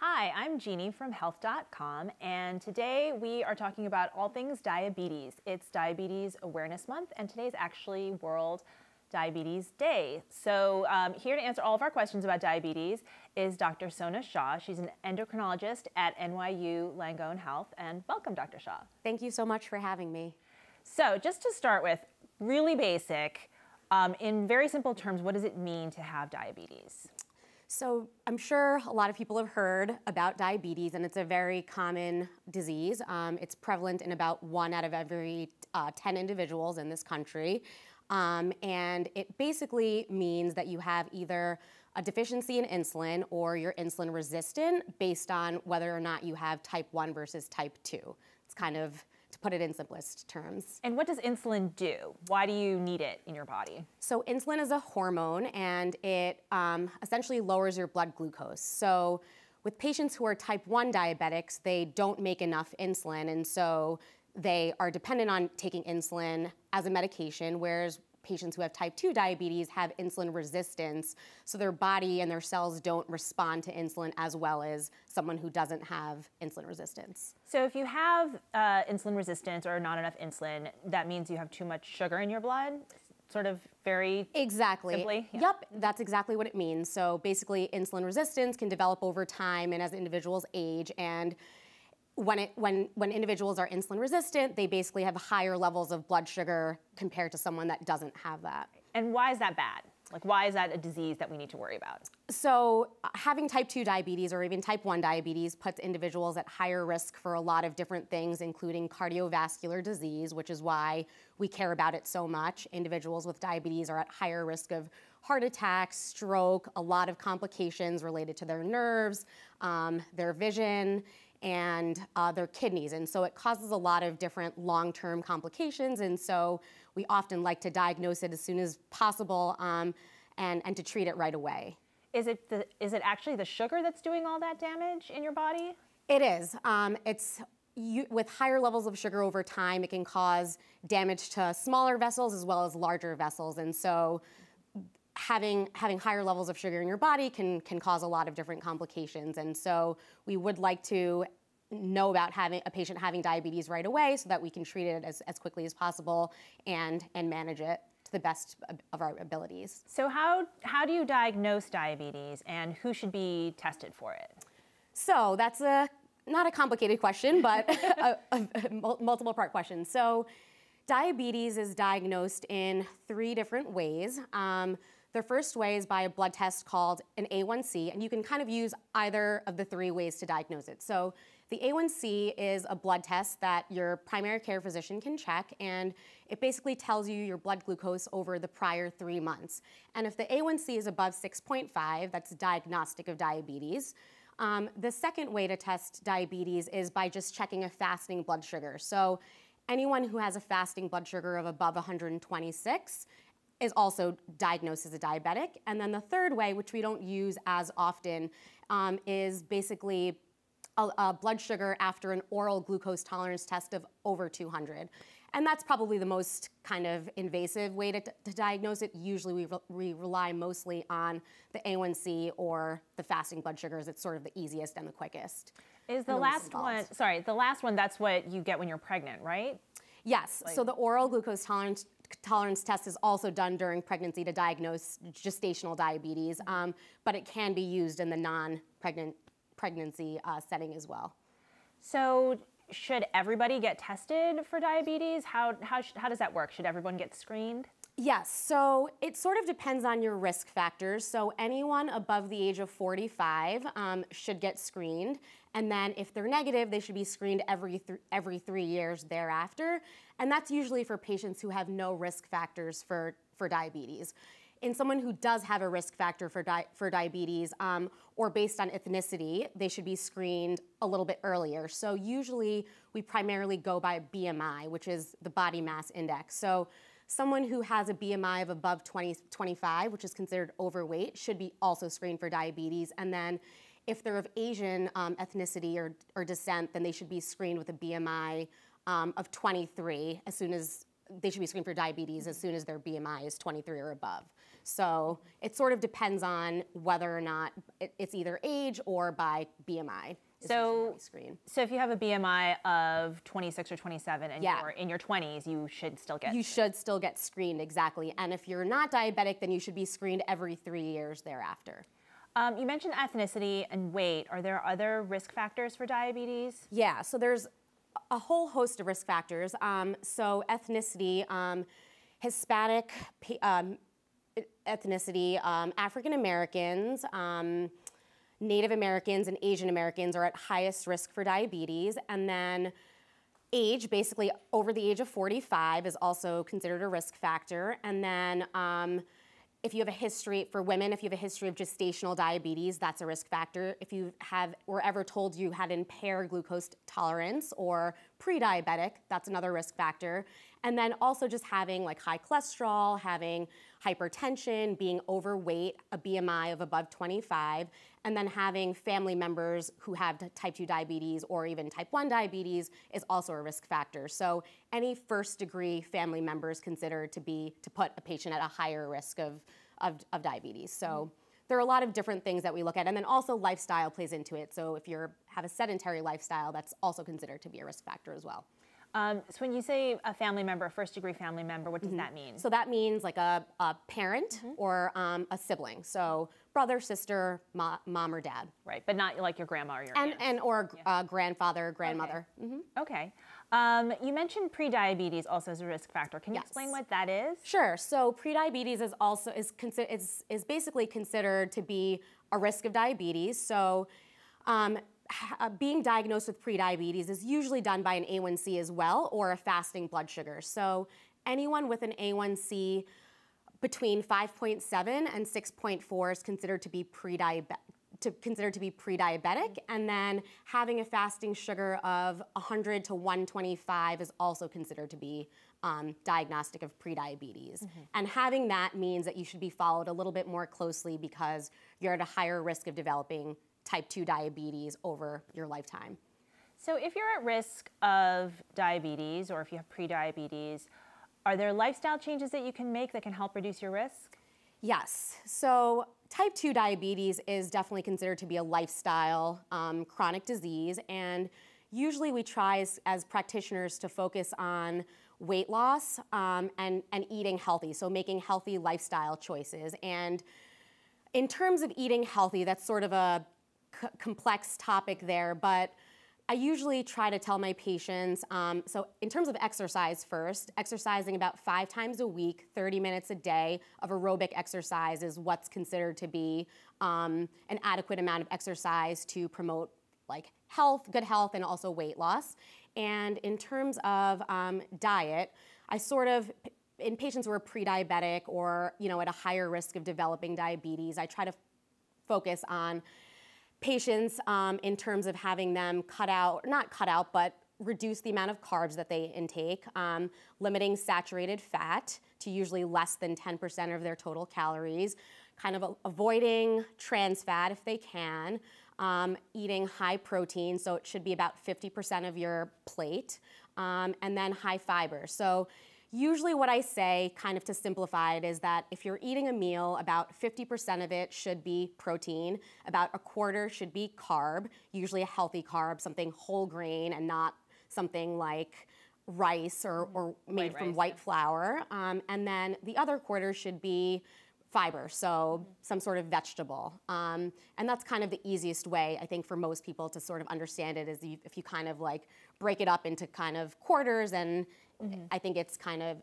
Hi, I'm Jeannie from health.com, and today we are talking about all things diabetes. It's Diabetes Awareness Month, and today's actually World Diabetes Day. So here to answer all of our questions about diabetes is Dr. Sona Shah. She's an endocrinologist at NYU Langone Health, and welcome, Dr. Shah. Thank you so much for having me. So just to start with, really basic, in very simple terms, what does it mean to have diabetes? So I'm sure a lot of people have heard about diabetes, and it's a very common disease. It's prevalent in about 1 out of every 10 individuals in this country. And it basically means that you have either a deficiency in insulin or you're insulin resistant based on whether or not you have type 1 versus type 2. It's kind of, to put it in simplest terms. And what does insulin do? Why do you need it in your body? So insulin is a hormone, and it essentially lowers your blood glucose. So with patients who are type 1 diabetics, they don't make enough insulin, and so they are dependent on taking insulin as a medication, whereas patients who have type 2 diabetes have insulin resistance, so their body and their cells don't respond to insulin as well as someone who doesn't have insulin resistance. So if you have insulin resistance or not enough insulin, that means you have too much sugar in your blood? Sort of very simply? Yeah. Yep, that's exactly what it means. So basically insulin resistance can develop over time and as individuals age, and when individuals are insulin resistant, they basically have higher levels of blood sugar compared to someone that doesn't have that. And why is that bad? Like, why is that a disease that we need to worry about? So having type 2 diabetes or even type 1 diabetes puts individuals at higher risk for a lot of different things, including cardiovascular disease, which is why we care about it so much. Individuals with diabetes are at higher risk of heart attacks, stroke, a lot of complications related to their nerves, their vision, and their kidneys. And so it causes a lot of different long-term complications. And so we often like to diagnose it as soon as possible and to treat it right away. Is it actually the sugar that's doing all that damage in your body? It is. With higher levels of sugar over time, it can cause damage to smaller vessels as well as larger vessels. And so having higher levels of sugar in your body can cause a lot of different complications. And so we would like to know about having a patient having diabetes right away so that we can treat it as quickly as possible and manage it to the best of our abilities. So how do you diagnose diabetes, and who should be tested for it? So that's not a complicated question, but a multiple part question. So diabetes is diagnosed in 3 different ways. The first way is by a blood test called an A1C, and you can kind of use either of the 3 ways to diagnose it. So the A1C is a blood test that your primary care physician can check, and it basically tells you your blood glucose over the prior 3 months. And if the A1C is above 6.5, that's diagnostic of diabetes. The second way to test diabetes is by just checking a fasting blood sugar. So anyone who has a fasting blood sugar of above 126 is also diagnosed as a diabetic. And then the third way, which we don't use as often, is basically a blood sugar after an oral glucose tolerance test of over 200. And that's probably the most kind of invasive way to diagnose it. Usually we rely mostly on the A1C or the fasting blood sugars. It's sort of the easiest and the quickest. Is the last one, the last one, that's what you get when you're pregnant, right? Yes, so the oral glucose tolerance test is also done during pregnancy to diagnose gestational diabetes, but it can be used in the non-pregnancy setting as well. So should everybody get tested for diabetes? How does that work? Should everyone get screened? Yes, so it sort of depends on your risk factors. So anyone above the age of 45 should get screened. And then if they're negative, they should be screened every 3 years thereafter. And that's usually for patients who have no risk factors for diabetes. In someone who does have a risk factor for diabetes or based on ethnicity, they should be screened a little bit earlier. So usually we primarily go by BMI, which is the body mass index. So someone who has a BMI of above 25, which is considered overweight, should be also screened for diabetes. And then if they're of Asian ethnicity or descent, then they should be screened with a BMI of 23 as soon as they should be screened for diabetes as soon as their BMI is 23 or above. So it sort of depends on whether or not it's either age or by BMI. So if you have a BMI of 26 or 27 and Yeah. you're in your 20s, you should still get You should still get screened, exactly. And if you're not diabetic, then you should be screened every 3 years thereafter. You mentioned ethnicity and weight. Are there other risk factors for diabetes? Yeah, so there's a whole host of risk factors. So ethnicity, Hispanic ethnicity, African Americans, Native Americans, and Asian Americans are at highest risk for diabetes. And then age, basically over the age of 45, is also considered a risk factor. And then if you have a history, for women, if you have a history of gestational diabetes, that's a risk factor. If you were ever told you had impaired glucose tolerance or pre-diabetic, that's another risk factor. And then also just having like high cholesterol, having hypertension, being overweight, a BMI of above 25, and then having family members who have type 2 diabetes or even type 1 diabetes is also a risk factor. So any first degree family member is considered to put a patient at a higher risk of diabetes. So there are a lot of different things that we look at. And then also lifestyle plays into it. So if you have a sedentary lifestyle, that's also considered to be a risk factor as well. So when you say a family member, a first degree family member, what does that mean? So that means like a parent or a sibling. So brother, sister, mom or dad. Right, but not like your grandma or your aunt. Or grandfather, grandmother. Okay. You mentioned prediabetes also as a risk factor. Can you explain what that is? Sure. So prediabetes is also is basically considered to be a risk of diabetes. So being diagnosed with prediabetes is usually done by an A1C as well, or a fasting blood sugar. So anyone with an A1C between 5.7 and 6.4 is considered to be prediabetic. And then having a fasting sugar of 100 to 125 is also considered to be diagnostic of prediabetes. And having that means that you should be followed a little bit more closely because you're at a higher risk of developing type 2 diabetes over your lifetime. So if you're at risk of diabetes or if you have prediabetes, are there lifestyle changes that you can make that can help reduce your risk? Yes. So type 2 diabetes is definitely considered to be a lifestyle chronic disease. And usually we try as practitioners to focus on weight loss and eating healthy, so making healthy lifestyle choices. And in terms of eating healthy, that's sort of a complex topic there, but I usually try to tell my patients, so in terms of exercise first, exercising about 5 times a week, 30 minutes a day of aerobic exercise is what's considered to be an adequate amount of exercise to promote like good health, and also weight loss. And in terms of diet, I sort of, in patients who are pre-diabetic or at a higher risk of developing diabetes, I try to focus on patients in terms of having them but reduce the amount of carbs that they intake, limiting saturated fat to usually less than 10% of their total calories, kind of avoiding trans fat if they can, eating high protein, so it should be about 50% of your plate, and then high fiber. So usually what I say, kind of to simplify it, is that if you're eating a meal, about 50% of it should be protein, about a quarter should be carb, usually a healthy carb, something whole grain and not something like rice or made from white flour. And then the other quarter should be fiber, so some sort of vegetable. And that's kind of the easiest way, I think, for most people to sort of understand it, is if you kind of like break it up into kind of quarters, and I think it's kind of,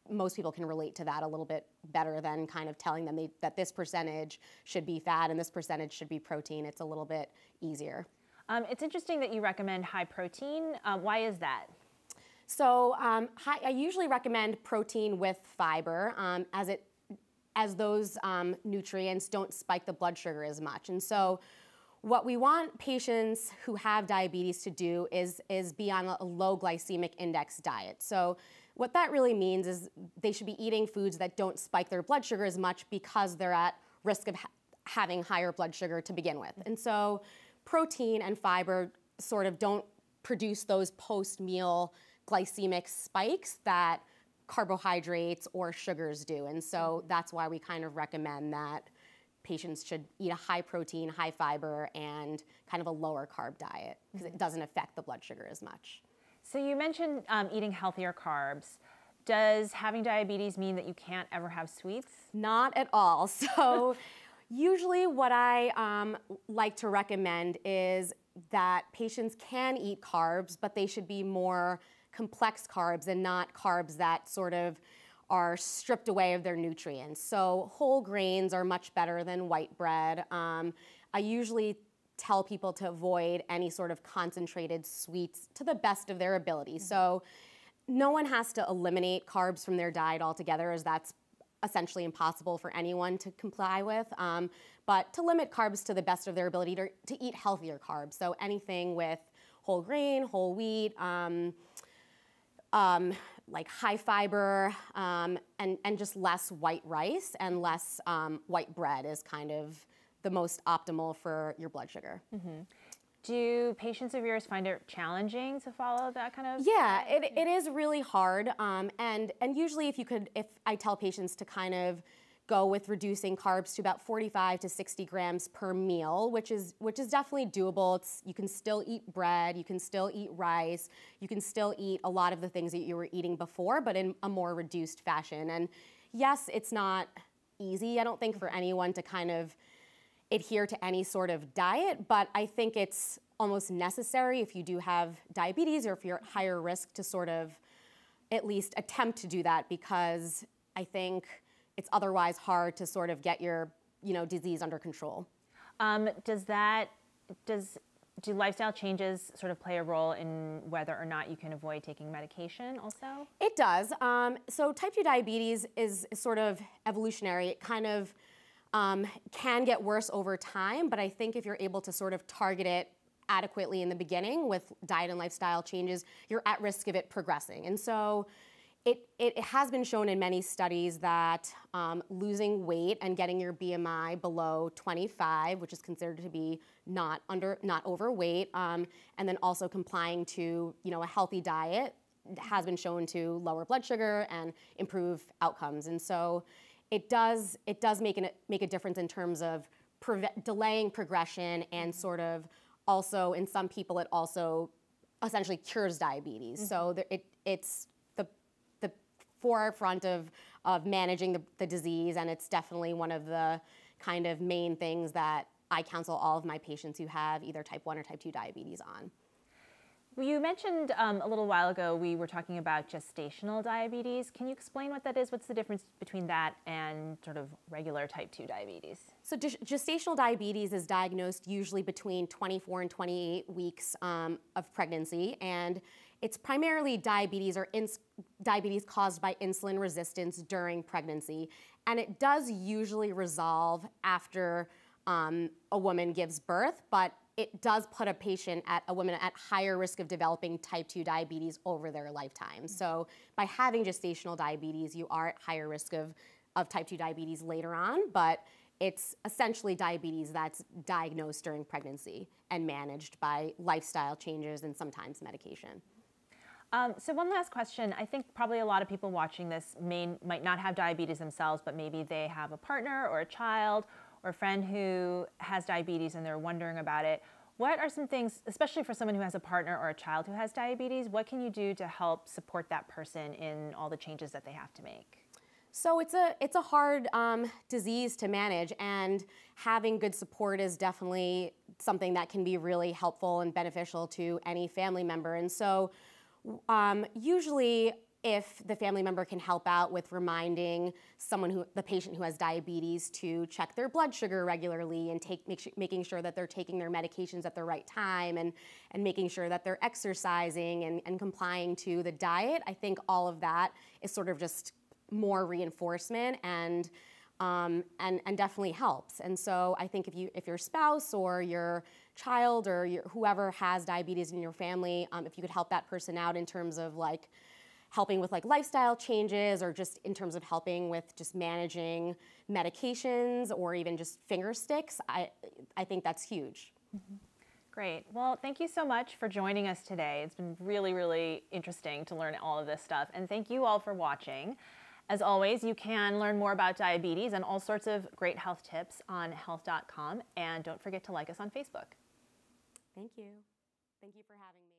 most people can relate to that a little bit better than kind of telling them that this percentage should be fat and this percentage should be protein. It's a little bit easier. It's interesting that you recommend high protein. Why is that? So I usually recommend protein with fiber, as those nutrients don't spike the blood sugar as much. And so what we want patients who have diabetes to do is be on a low glycemic index diet. So what that really means is they should be eating foods that don't spike their blood sugar as much because they're at risk of having higher blood sugar to begin with. And so protein and fiber sort of don't produce those post-meal glycemic spikes that carbohydrates or sugars do. And so that's why we kind of recommend that patients should eat a high protein, high fiber, and kind of a lower carb diet because it doesn't affect the blood sugar as much. So you mentioned eating healthier carbs. Does having diabetes mean that you can't ever have sweets? Not at all. So usually what I like to recommend is that patients can eat carbs, but they should be more complex carbs and not carbs that sort of are stripped away of their nutrients. So whole grains are much better than white bread. I usually tell people to avoid any sort of concentrated sweets to the best of their ability. So no one has to eliminate carbs from their diet altogether, as that's essentially impossible for anyone to comply with. But to limit carbs to the best of their ability to eat healthier carbs. So anything with whole grain, whole wheat, like high fiber, and just less white rice and less white bread is kind of the most optimal for your blood sugar. Do patients of yours find it challenging to follow that kind of? Yeah, it is really hard. And usually if I tell patients to kind of go with reducing carbs to about 45 to 60 grams per meal, which is definitely doable. You can still eat bread, you can still eat rice, you can still eat a lot of the things that you were eating before, but in a more reduced fashion. And yes, it's not easy, I don't think, for anyone to kind of adhere to any sort of diet, but I think it's almost necessary if you do have diabetes or if you're at higher risk to sort of at least attempt to do that, because I think it's otherwise hard to sort of get your, disease under control. Do lifestyle changes sort of play a role in whether or not you can avoid taking medication also? It does. So type 2 diabetes is sort of evolutionary. It kind of can get worse over time, but I think if you're able to sort of target it adequately in the beginning with diet and lifestyle changes, you're at risk of it progressing. And so it has been shown in many studies that losing weight and getting your BMI below 25, which is considered to be not overweight, and then also complying to a healthy diet has been shown to lower blood sugar and improve outcomes. And so it does make a difference in terms of delaying progression, and sort of also in some people it also essentially cures diabetes. So it's the forefront of managing the disease, and it's definitely one of the kind of main things that I counsel all of my patients who have either type 1 or type 2 diabetes on. Well, you mentioned a little while ago we were talking about gestational diabetes. Can you explain what that is? What's the difference between that and sort of regular type 2 diabetes? So gestational diabetes is diagnosed usually between 24 and 28 weeks of pregnancy, and it's primarily diabetes diabetes caused by insulin resistance during pregnancy, and it does usually resolve after a woman gives birth, but it does put a woman at higher risk of developing type 2 diabetes over their lifetime. So by having gestational diabetes, you are at higher risk of type 2 diabetes later on, but it's essentially diabetes that's diagnosed during pregnancy and managed by lifestyle changes and sometimes medication. So one last question. I think probably a lot of people watching this might not have diabetes themselves, but maybe they have a partner or a child or a friend who has diabetes and they're wondering about it. What are some things, especially for someone who has a partner or a child who has diabetes, what can you do to help support that person in all the changes that they have to make? So it's a hard disease to manage, and having good support is definitely something that can be really helpful and beneficial to any family member. And so usually if the family member can help out with reminding the patient who has diabetes to check their blood sugar regularly and making sure that they're taking their medications at the right time, and making sure that they're exercising and complying to the diet, I think all of that is sort of just more reinforcement and definitely helps. And so I think if your spouse or your child or whoever has diabetes in your family, if you could help that person out in terms of helping with lifestyle changes, or just in terms of helping with just managing medications or even just finger sticks, I think that's huge. Mm-hmm. Great. Great. Well, thank you so much for joining us today. It's been really, really interesting to learn all of this stuff. And thank you all for watching. As always, you can learn more about diabetes and all sorts of great health tips on health.com. And don't forget to like us on Facebook. Thank you. Thank you for having me.